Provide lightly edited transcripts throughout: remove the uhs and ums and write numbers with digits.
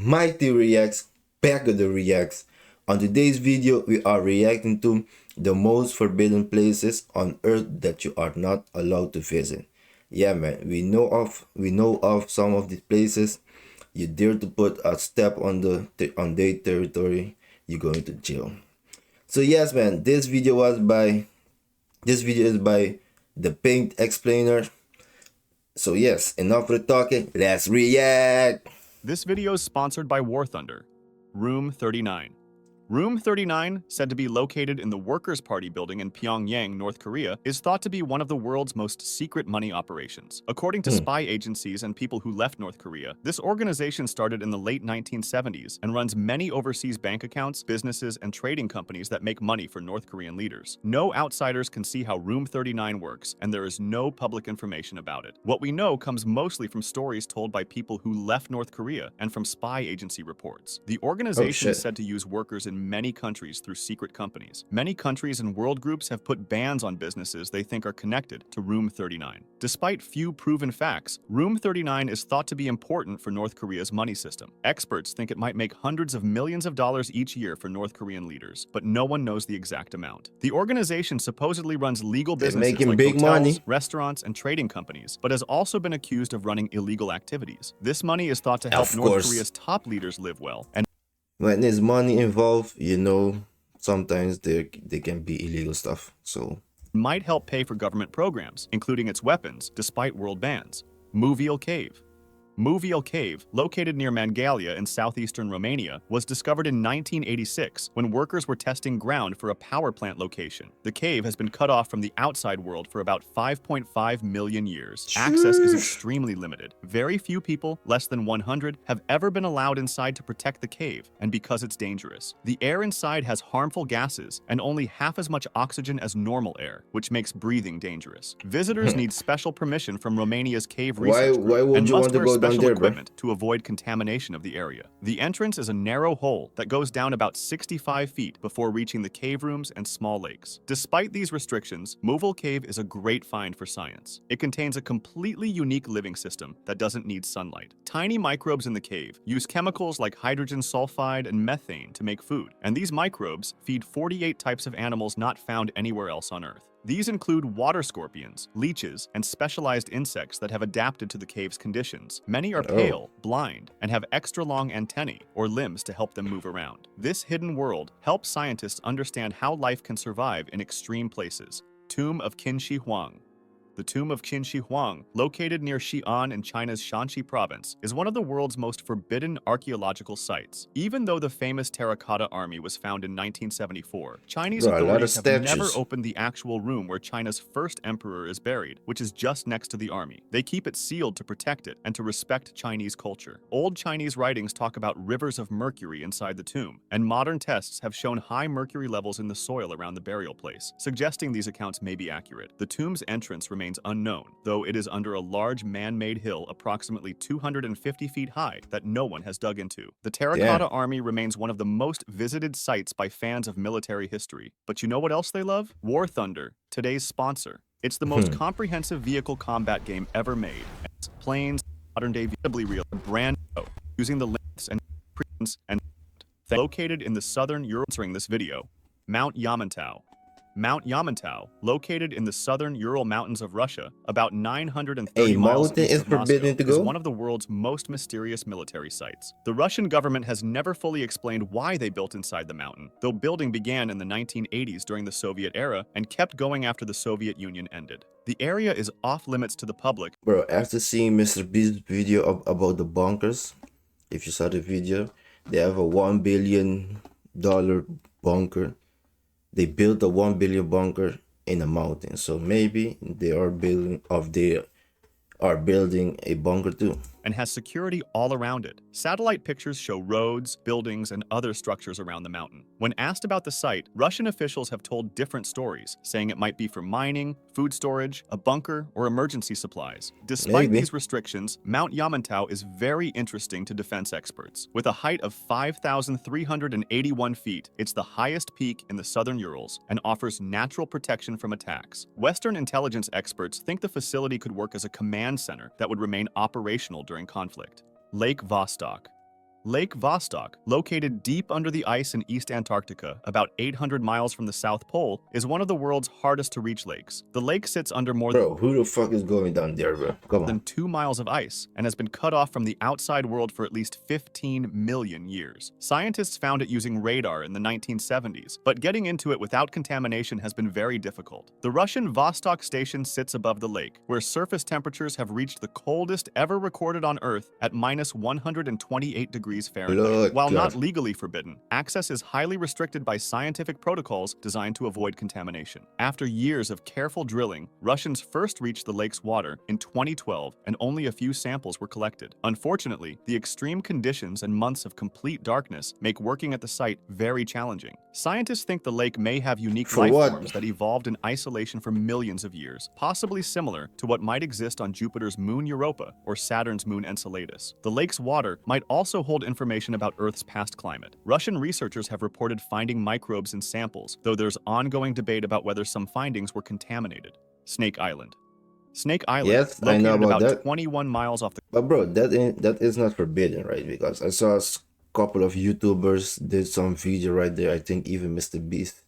Mighty Reacts, back of the reacts. On today's video, we are reacting to the most forbidden places on earth that you are not allowed to visit. Yeah, man, we know of some of these places. You dare to put a step on their territory, you're going to jail. So yes, man, this video is by the Paint Explainer. So yes, enough for talking. Let's react. This video is sponsored by War Thunder, Room 39. Room 39, said to be located in the Workers' Party building in Pyongyang, North Korea, is thought to be one of the world's most secret money operations. According to spy agencies and people who left North Korea, this organization started in the late 1970s and runs many overseas bank accounts, businesses, and trading companies that make money for North Korean leaders. No outsiders can see how Room 39 works, and there is no public information about it. What we know comes mostly from stories told by people who left North Korea and from spy agency reports. The organization is said to use workers in many countries through secret companies. Many countries and world groups have put bans on businesses they think are connected to Room 39. Despite few proven facts, Room 39 is thought to be important for North Korea's money system. Experts think it might make hundreds of millions of dollars each year for North Korean leaders, but no one knows the exact amount. The organization supposedly runs legal businesses like hotels, restaurants, and trading companies, but has also been accused of running illegal activities. This money is thought to help North Korea's top leaders live well, and when there's money involved, sometimes there can be illegal stuff. So might help pay for government programs, including its weapons, despite world bans. Muviel Cave. Muviel Cave, located near Mangalia in southeastern Romania, was discovered in 1986 when workers were testing ground for a power plant location. The cave has been cut off from the outside world for about 5.5 million years. Access is extremely limited. Very few people, less than 100, have ever been allowed inside to protect the cave, and because it's dangerous. The air inside has harmful gases and only half as much oxygen as normal air, which makes breathing dangerous. Visitors need special permission from Romania's cave research group and must wear special equipment to avoid contamination of the area. The entrance is a narrow hole that goes down about 65 feet before reaching the cave rooms and small lakes. Despite these restrictions, Muviel Cave is a great find for science. It contains a completely unique living system that doesn't need sunlight. Tiny microbes in the cave use chemicals like hydrogen sulfide and methane to make food, and these microbes feed 48 types of animals not found anywhere else on Earth. These include water scorpions, leeches, and specialized insects that have adapted to the cave's conditions. Many are pale, blind, and have extra long antennae or limbs to help them move around. This hidden world helps scientists understand how life can survive in extreme places. Tomb of Qin Shi Huang. The Tomb of Qin Shi Huang, located near Xi'an in China's Shanxi province, is one of the world's most forbidden archaeological sites. Even though the famous Terracotta Army was found in 1974, Chinese authorities have never opened the actual room where China's first emperor is buried, which is just next to the army. They keep it sealed to protect it and to respect Chinese culture. Old Chinese writings talk about rivers of mercury inside the tomb, and modern tests have shown high mercury levels in the soil around the burial place, suggesting these accounts may be accurate. The tomb's entrance remains unknown, though it is under a large man-made hill approximately 250 feet high that no one has dug into. The Terracotta Army remains one of the most visited sites by fans of military history. But you know what else they love? War Thunder, today's sponsor. It's the most comprehensive vehicle combat game ever made. It's planes, modern-day real, brand new, using the lengths and presence and located in the southern Ural. Answering this video, Mount Yamantau. Mount Yamantau, located in the southern Ural Mountains of Russia, about 930 miles east of Moscow, is one of the world's most mysterious military sites. The Russian government has never fully explained why they built inside the mountain, though building began in the 1980s during the Soviet era and kept going after the Soviet Union ended. The area is off limits to the public. Bro, after seeing Mr. Beast's video about the bunkers, if you saw the video, they have a $1 billion bunker. They built a 1 billion bunker in a mountain, so maybe they are building a bunker too. And has security all around it. Satellite pictures show roads, buildings, and other structures around the mountain. When asked about the site, Russian officials have told different stories, saying it might be for mining, food storage, a bunker, or emergency supplies. Despite these restrictions, Mount Yamantau is very interesting to defense experts. With a height of 5,381 feet, it's the highest peak in the southern Urals and offers natural protection from attacks. Western intelligence experts think the facility could work as a command center that would remain operational during conflict. Lake Vostok. Lake Vostok, located deep under the ice in East Antarctica, about 800 miles from the South Pole, is one of the world's hardest to reach lakes. The lake sits under more Bro, who the fuck is going down there, bro? Come on. than 2 miles of ice and has been cut off from the outside world for at least 15 million years. Scientists found it using radar in the 1970s, but getting into it without contamination has been very difficult. The Russian Vostok station sits above the lake, where surface temperatures have reached the coldest ever recorded on Earth at minus 128 degrees Fahrenheit. Lord While God. not legally forbidden, access is highly restricted by scientific protocols designed to avoid contamination. After years of careful drilling, Russians first reached the lake's water in 2012, and only a few samples were collected. Unfortunately, the extreme conditions and months of complete darkness make working at the site very challenging. Scientists think the lake may have unique For life what? forms that evolved in isolation for millions of years, possibly similar to what might exist on Jupiter's moon Europa or Saturn's moon Enceladus. The lake's water might also hold information about Earth's past climate. Russian researchers have reported finding microbes in samples, though there's ongoing debate about whether some findings were contaminated. Snake Island. Snake Island, Yes, I know located about about that. 21 miles off the But bro, that is not forbidden, right? Because I saw a couple of YouTubers did some video right there. I think even Mr. Beast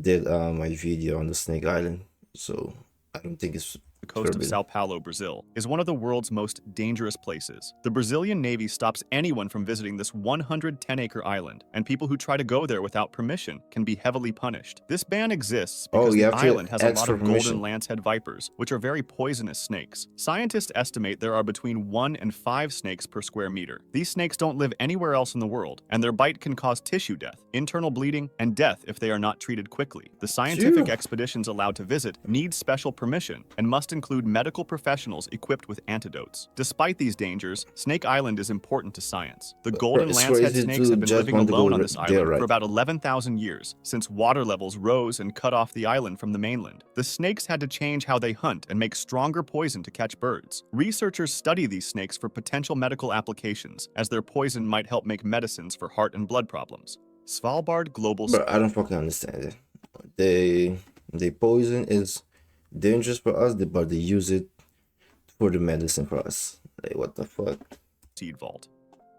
did my video on the Snake Island. So I don't think it's coast of forbidden. Sao Paulo, Brazil, is one of the world's most dangerous places. The Brazilian Navy stops anyone from visiting this 110-acre island, and people who try to go there without permission can be heavily punished. This ban exists because you the have to island has a ask lot for of golden permission. lancehead vipers, which are very poisonous snakes. Scientists estimate there are between 1 and 5 snakes per square meter. These snakes don't live anywhere else in the world, and their bite can cause tissue death, internal bleeding, and death if they are not treated quickly. The scientific Phew. expeditions allowed to visit need special permission and must include medical professionals equipped with antidotes. Despite these dangers, Snake Island is important to science. The golden it's lancehead crazy snakes to have been just living want to go alone on this there, island right? for about 11,000 years, since water levels rose and cut off the island from the mainland. The snakes had to change how they hunt and make stronger poison to catch birds. Researchers study these snakes for potential medical applications, as their poison might help make medicines for heart and blood problems. Svalbard Global But I don't fucking understand it. They poison is dangerous for us, but they use it for the medicine for us. Like, what the fuck? Seed Vault.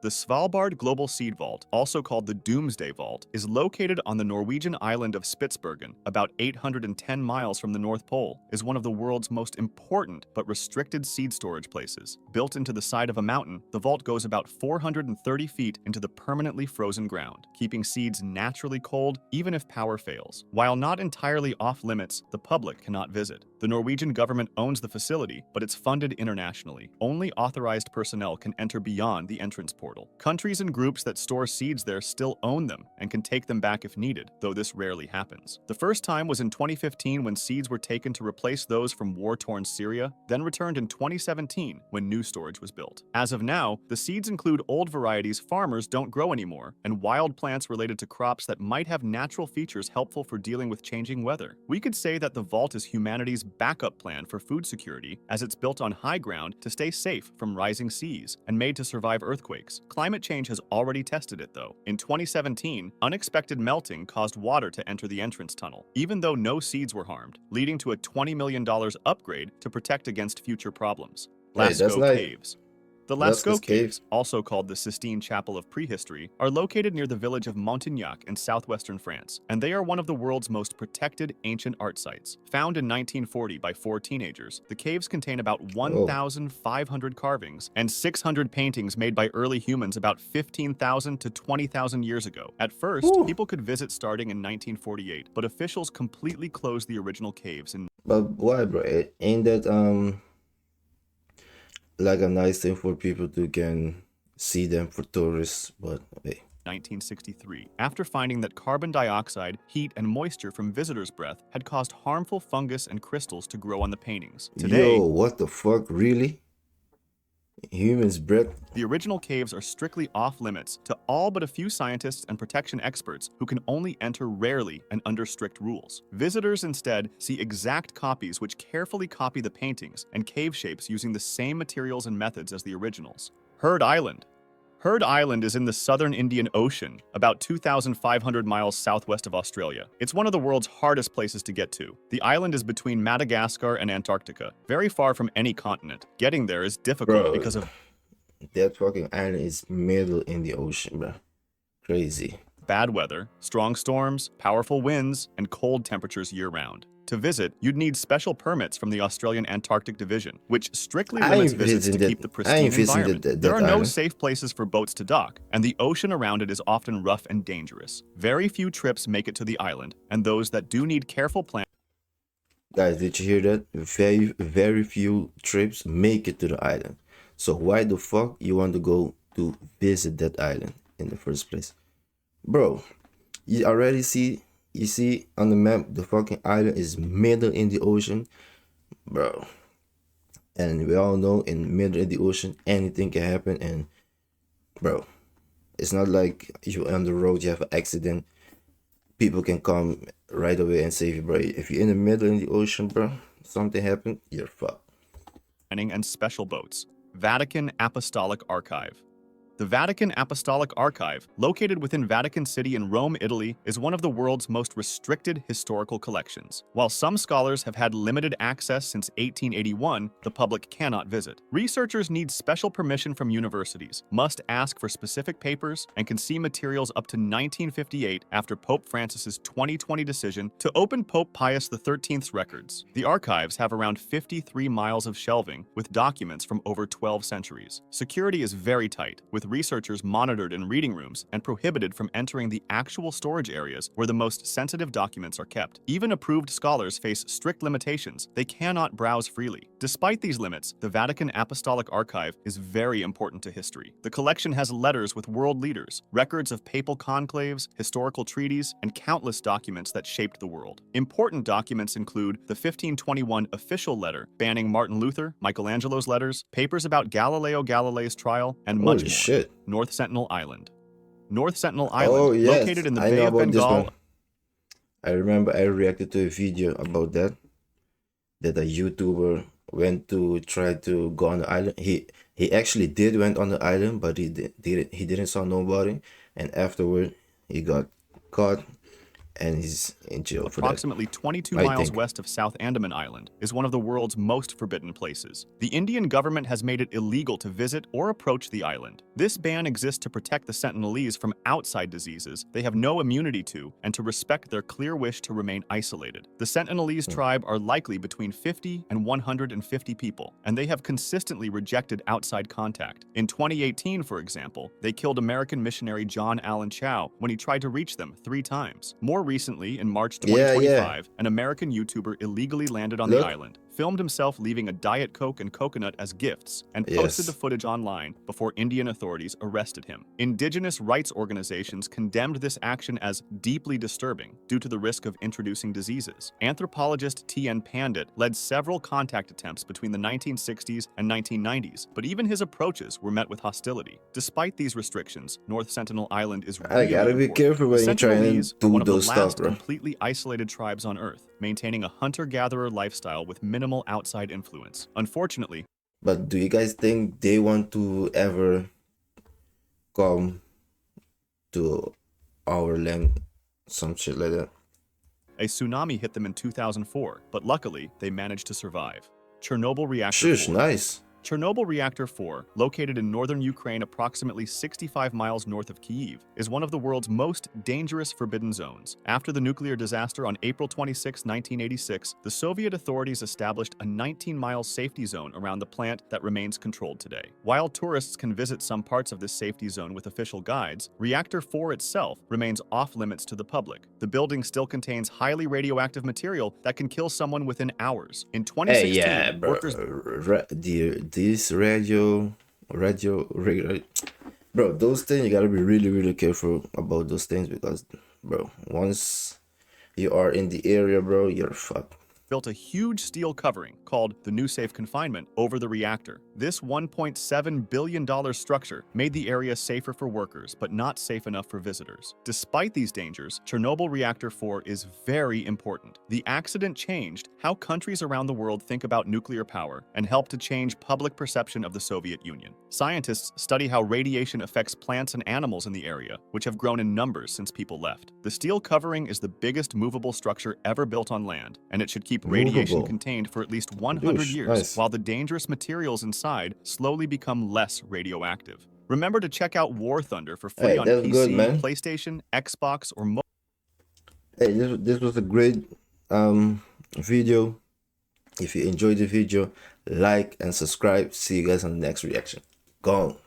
The Svalbard Global Seed Vault, also called the Doomsday Vault, is located on the Norwegian island of Spitsbergen, about 810 miles from the North Pole, is one of the world's most important but restricted seed storage places. Built into the side of a mountain, the vault goes about 430 feet into the permanently frozen ground, keeping seeds naturally cold even if power fails. While not entirely off limits, the public cannot visit. The Norwegian government owns the facility, but it's funded internationally. Only authorized personnel can enter beyond the entrance portal. Countries and groups that store seeds there still own them and can take them back if needed, though this rarely happens. The first time was in 2015 when seeds were taken to replace those from war-torn Syria, then returned in 2017 when new storage was built. As of now, the seeds include old varieties farmers don't grow anymore, and wild plants related to crops that might have natural features helpful for dealing with changing weather. We could say that the vault is humanity's backup plan for food security, as it's built on high ground to stay safe from rising seas and made to survive earthquakes. Climate change has already tested it, though. In 2017, unexpected melting caused water to enter the entrance tunnel, even though no seeds were harmed, leading to a $20 million upgrade to protect against future problems. Hey, that's Lascaux nice. Caves. The Lascaux Lascaux Caves, Caves. also called the Sistine Chapel of Prehistory, are located near the village of Montignac in southwestern France, and they are one of the world's most protected ancient art sites. Found in 1940 by 4 teenagers, the caves contain about 1,500 carvings and 600 paintings made by early humans about 15,000 to 20,000 years ago. At first, Ooh. people could visit starting in 1948, but officials completely closed the original caves in But why, bro? Ain't that like a nice thing for people to can see them for tourists? But hey, 1963, after finding that carbon dioxide, heat, and moisture from visitors' breath had caused harmful fungus and crystals to grow on the paintings. Today, yo, what the fuck? Really? Humans' breath? the original caves are strictly off limits to all but a few scientists and protection experts who can only enter rarely and under strict rules. Visitors instead see exact copies which carefully copy the paintings and cave shapes using the same materials and methods as the originals. Heard Island. Heard Island is in the southern Indian Ocean, about 2,500 miles southwest of Australia. It's one of the world's hardest places to get to. The island is between Madagascar and Antarctica, very far from any continent. Getting there is difficult Bro. because of That fucking island is middle in the ocean, bro. Crazy. Bad weather, strong storms, powerful winds, and cold temperatures year-round. To visit, you'd need special permits from the Australian Antarctic Division, which strictly I limits ain't visits to visiting keep that. the I ain't pristine visiting environment. There that are no island. safe places for boats to dock, and the ocean around it is often rough and dangerous. Very few trips make it to the island, and those that do need careful planning. Guys, did you hear that? Very few trips make it to the island. So why the fuck you want to go to visit that island in the first place? Bro, you already see, you see on the map, the fucking island is middle in the ocean, bro. And we all know in middle of the ocean, anything can happen. And bro, it's not like you on the road, you have an accident, people can come right away and save you, bro. If you're in the middle in the ocean, bro, something happened, you're fucked. And special boats. Vatican Apostolic Archive. The Vatican Apostolic Archive, located within Vatican City in Rome, Italy, is one of the world's most restricted historical collections. While some scholars have had limited access since 1881, the public cannot visit. Researchers need special permission from universities, must ask for specific papers, and can see materials up to 1958 after Pope Francis's 2020 decision to open Pope Pius XIII's records. The archives have around 53 miles of shelving, with documents from over 12 centuries. Security is very tight, with researchers monitored in reading rooms and prohibited from entering the actual storage areas where the most sensitive documents are kept. Even approved scholars face strict limitations. They cannot browse freely. Despite these limits, the Vatican Apostolic Archive is very important to history. The collection has letters with world leaders, records of papal conclaves, historical treaties, and countless documents that shaped the world. Important documents include the 1521 official letter banning Martin Luther, Michelangelo's letters, papers about Galileo Galilei's trial, and much Holy more. shit. North Sentinel Island. North Sentinel Oh Island, yes, located in the I Bay know of about this Bengal. one. I remember I reacted to a video about that. That a YouTuber went to try to go on the island. He actually did went on the island, but he didn't saw nobody. And afterward, he got caught, and he's in jail for that. Approximately 22 I miles think. west of South Andaman Island, is one of the world's most forbidden places. The Indian government has made it illegal to visit or approach the island. This ban exists to protect the Sentinelese from outside diseases they have no immunity to and to respect their clear wish to remain isolated. The Sentinelese tribe are likely between 50 and 150 people, and they have consistently rejected outside contact. In 2018, for example, they killed American missionary John Allen Chow when he tried to reach them 3 times. More recently, in March Yeah, 2025, an American YouTuber illegally landed on the Look. island, filmed himself leaving a Diet Coke and coconut as gifts, and posted Yes. the footage online before Indian authorities arrested him. Indigenous rights organizations condemned this action as deeply disturbing due to the risk of introducing diseases. Anthropologist T.N. Pandit led several contact attempts between the 1960s and 1990s, but even his approaches were met with hostility. Despite these restrictions, North Sentinel Island is I really gotta be important. careful when The you try and Sentinelese are do one of the those last stuff, bro. completely isolated tribes on Earth, maintaining a hunter-gatherer lifestyle with minimal outside influence. Unfortunately, But do you guys think they want to ever come to our land? Some shit like that. a tsunami hit them in 2004, but luckily, they managed to survive. Chernobyl Reactor Shush, 4. nice. Chernobyl Reactor 4, located in northern Ukraine approximately 65 miles north of Kyiv, is one of the world's most dangerous forbidden zones. After the nuclear disaster on April 26, 1986, the Soviet authorities established a 19-mile safety zone around the plant that remains controlled today. While tourists can visit some parts of this safety zone with official guides, Reactor 4 itself remains off-limits to the public. The building still contains highly radioactive material that can kill someone within hours. In 2016, Hey, yeah, bro. workers This bro, those things you gotta be really, really careful about those things because, bro, once you are in the area, bro, you're fucked. built a huge steel covering called the New Safe Confinement over the reactor. This $1.7 billion structure made the area safer for workers, but not safe enough for visitors. Despite these dangers, Chernobyl Reactor 4 is very important. The accident changed how countries around the world think about nuclear power and helped to change public perception of the Soviet Union. Scientists study how radiation affects plants and animals in the area, which have grown in numbers since people left. The steel covering is the biggest movable structure ever built on land, and it should keep keep radiation movable. contained for at least 100 Douche, years, nice. while the dangerous materials inside slowly become less radioactive. Remember to check out War Thunder for free Hey, on that's good, PC, man. PlayStation, Xbox, or mobile. Hey, this was a great video. If you enjoyed the video, like and subscribe. See you guys on the next reaction. Gone.